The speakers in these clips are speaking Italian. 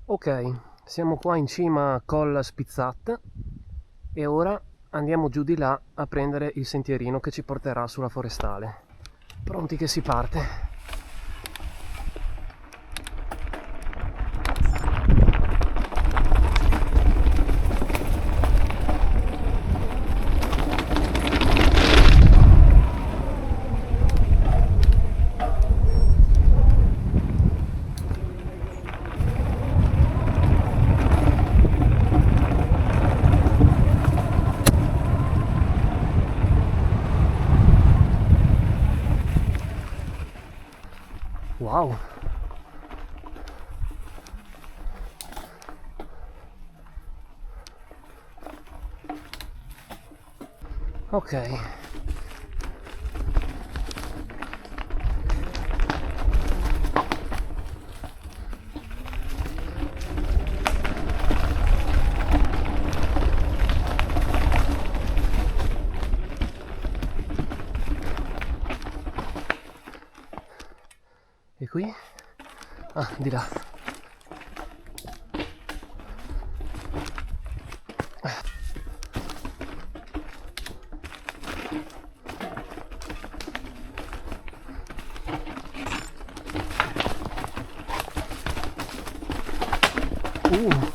Ok, siamo qua in cima a Colla Spizzat e ora andiamo giù di là a prendere il sentierino che ci porterà sulla forestale. Pronti che si parte. Wow! Ok. E qui? Ah, di là. Uh!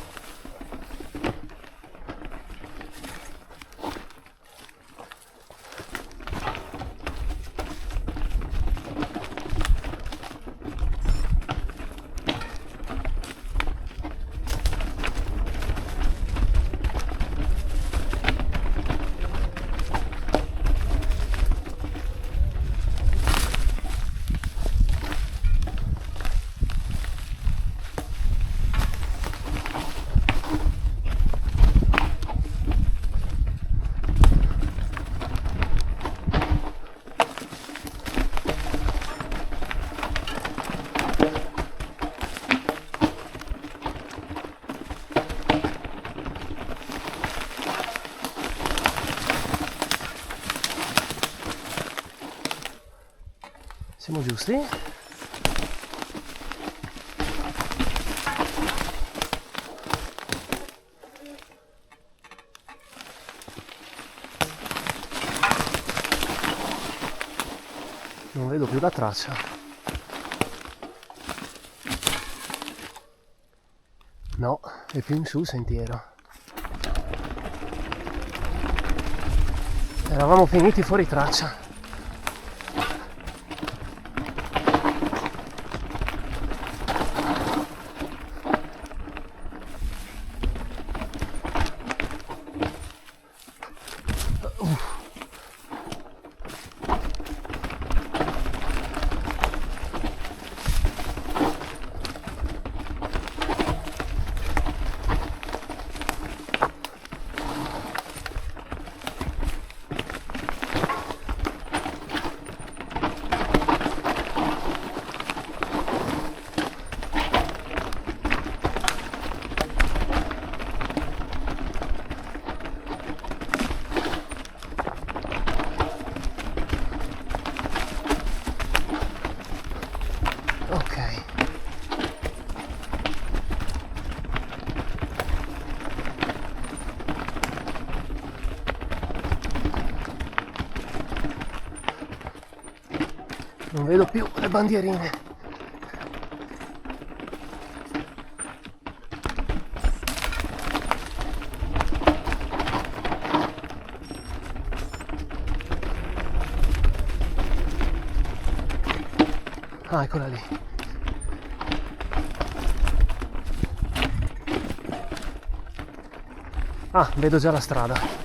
Siamo giusti? Non vedo più la traccia. No, è più in su il sentiero. Eravamo finiti fuori traccia. Ok. Non vedo più le bandierine. Ah, eccola lì. Ah, vedo già la strada.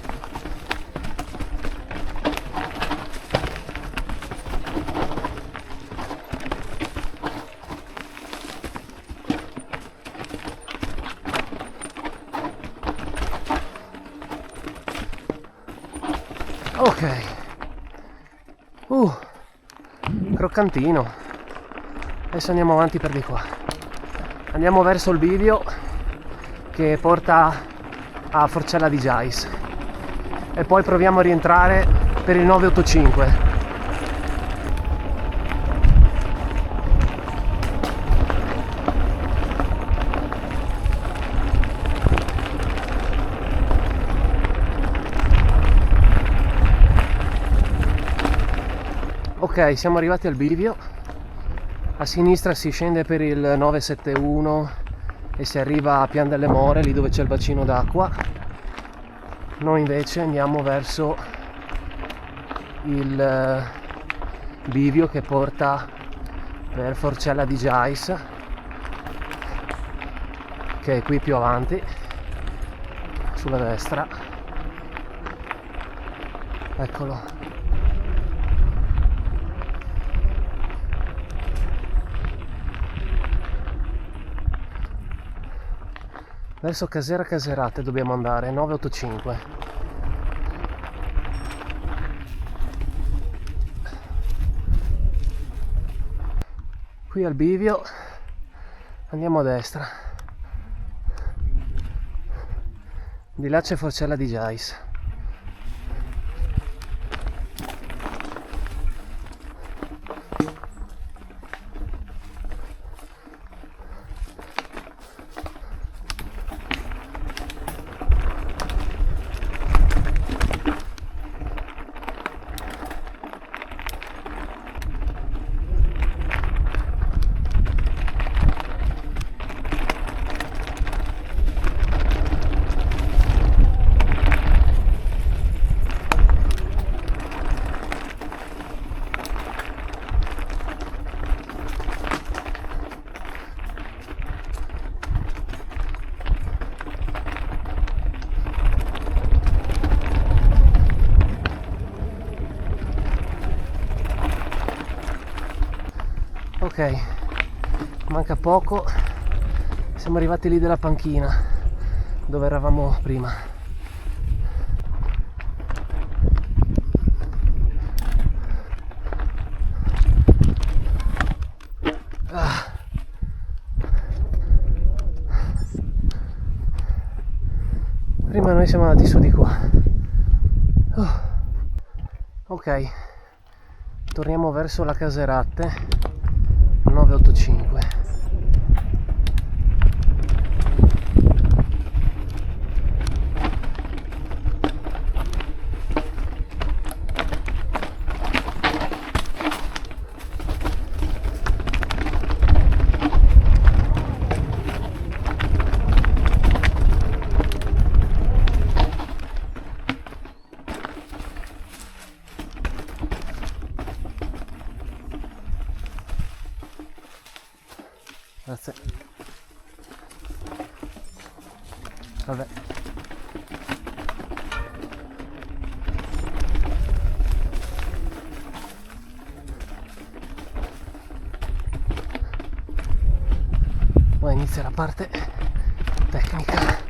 Ok. Croccantino. Adesso andiamo avanti per di qua. Andiamo verso il bivio che porta a Forcella di Giais. E poi proviamo a rientrare per il 985. Ok, siamo arrivati al bivio. A sinistra si scende per il 971 e si arriva a Pian delle More, lì dove c'è il bacino d'acqua. Noi invece andiamo verso il bivio che porta per Forcella di Giais, che è qui più avanti sulla destra. Eccolo. Verso Casera Caserate dobbiamo andare, 985. Qui al bivio andiamo a destra. Di là c'è Forcella di Giais. Ok, manca poco, siamo arrivati lì della panchina dove eravamo prima. Prima noi siamo andati su di qua. Ok, torniamo verso la Caserate, 985. Grazie. Vabbè. Ora inizia la parte tecnica.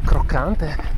Croccante.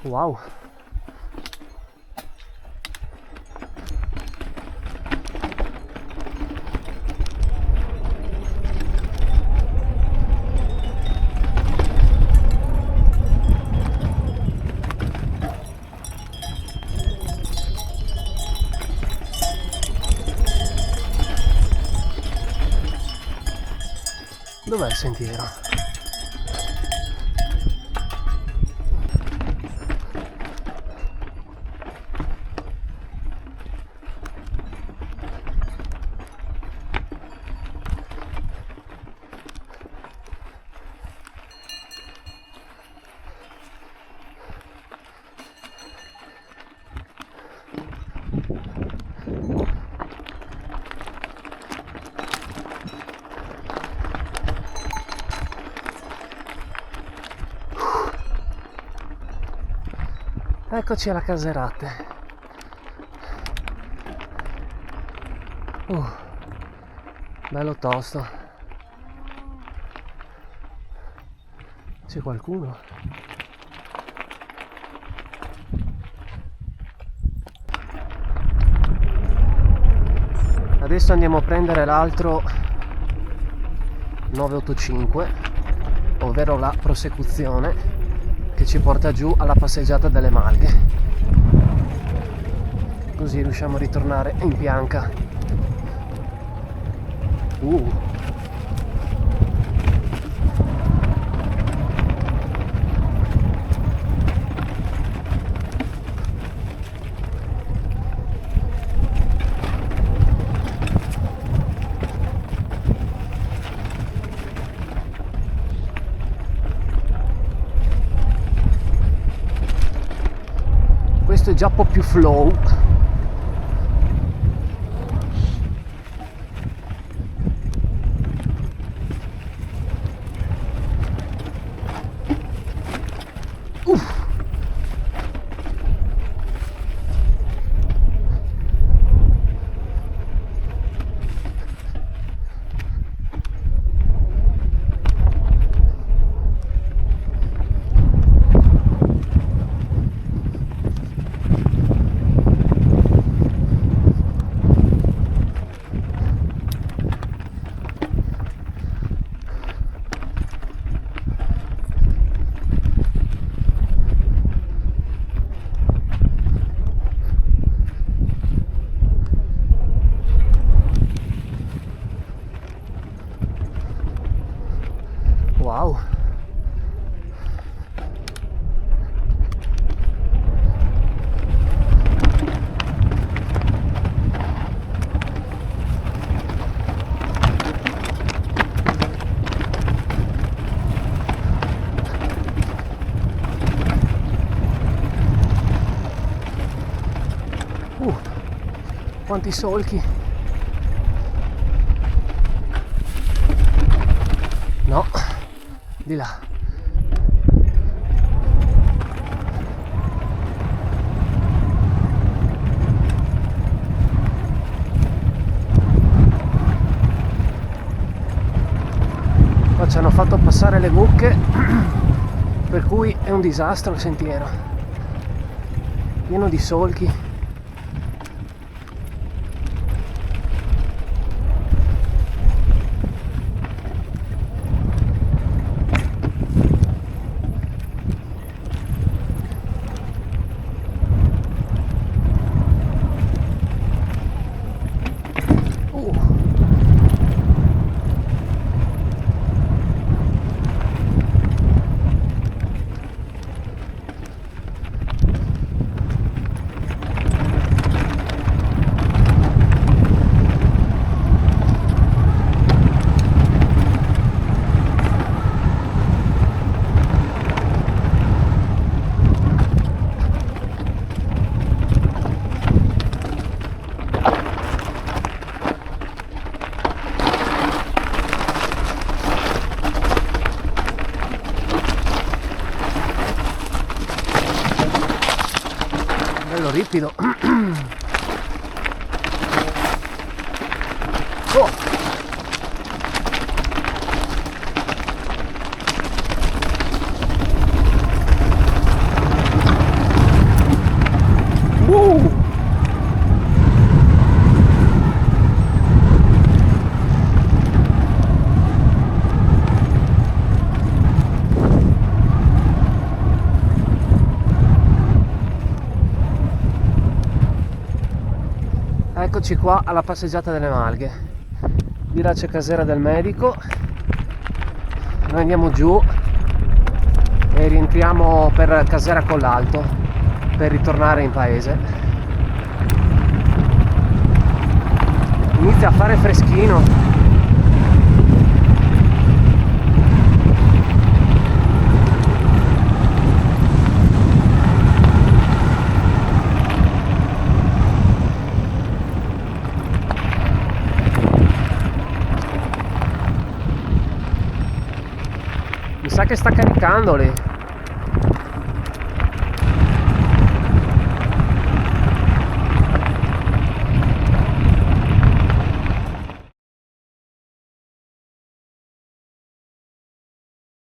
Wow. Dov'è il sentiero? Eccoci alla Caserate. Bello tosto. C'è qualcuno? Adesso andiamo a prendere l'altro 985, ovvero la prosecuzione che ci porta giù alla passeggiata delle Malghe, così riusciamo a ritornare in Pianca. Questo è già un po' più flow. Wow. Quanti solchi. No, di là. Qua ci hanno fatto passare le mucche, per cui è un disastro il sentiero, pieno di solchi. Bello ripido. Oh. eccoci qua alla passeggiata delle Malghe. Di là c'è casera del medico. Noi andiamo giù e rientriamo per Casera Collalto per ritornare in paese. Inizia a fare freschino. Mi sa che sta caricando lì.